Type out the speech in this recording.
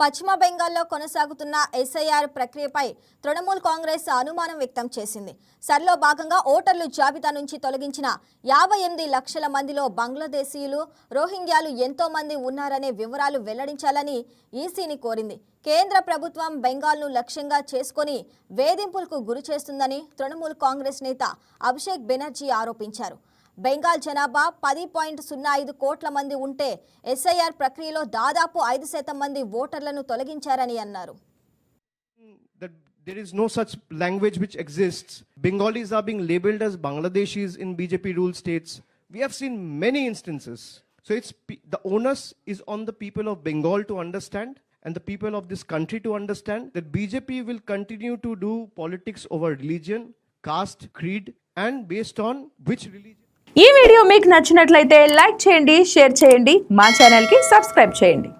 పశ్చిమ బెంగాల్లో కొనసాగుతున్న ఎస్ఐఆర్ ప్రక్రియపై తృణమూల్ కాంగ్రెస్ అనుమానం వ్యక్తం చేసింది. సర్లో భాగంగా ఓటర్లు జాబితా నుంచి తొలగించిన 58 లక్షల మందిలో బంగ్లాదేశీయులు, రోహింగ్యాలు ఎంతో మంది ఉన్నారనే వివరాలు వెల్లడించాలని ఈసీని కోరింది. కేంద్ర ప్రభుత్వం బెంగాల్ను లక్ష్యంగా చేసుకొని వేధింపులకు గురి చేస్తుందని తృణమూల్ కాంగ్రెస్ నేత అభిషేక్ బెనర్జీ ఆరోపించారు. బెంగాల్ జనాభా 10.05 కోట్ల మంది ఉంటే ఎస్ఐఆర్ ప్రక్రియలో దాదాపు 5% మంది ఓటర్లను తొలగించారని అన్నారు. There is no such language which exists. Bengalis are being labeled as Bangladeshis in BJP ruled states. We have seen many instances. So the onus is on the people of Bengal to understand and the people of this country to understand that BJP will continue to do politics over religion, caste, creed and based on which religion. ఈ video మీకు నచ్చినట్లయితే like చేయండి, share చేయండి, మా ఛానల్కి subscribe చేయండి.